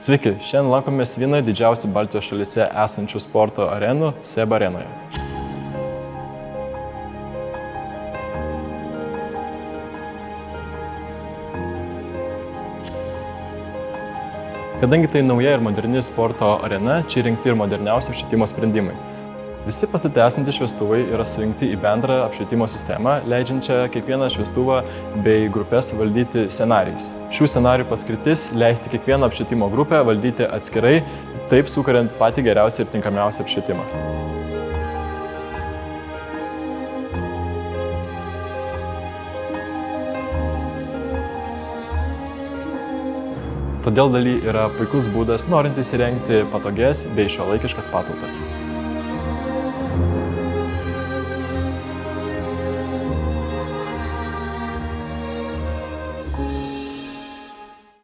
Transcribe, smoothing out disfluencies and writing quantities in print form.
Sveiki, šiandien lankomės vienoje didžiausių Baltijos šalyse esančių sporto arenų SEB arenoje. Kadangi tai nauja ir moderni sporto arena, čia įrengti ir moderniausi apšvietimo sprendimai. Visi pastate esantys šviestuvai yra sujungti į bendrą apšvietimo sistemą, leidžiančią kiekvieną šviestuvą bei grupės valdyti scenarijais. Šių scenarijų paskirtis – leisti kiekvieną apšvietimo grupę valdyti atskirai, taip sukuriant patį geriausią ir tinkamiausią apšvietimą. Todėl daly yra puikus būdas, norint įsirengti patogias bei šiuolaikiškas patalpas.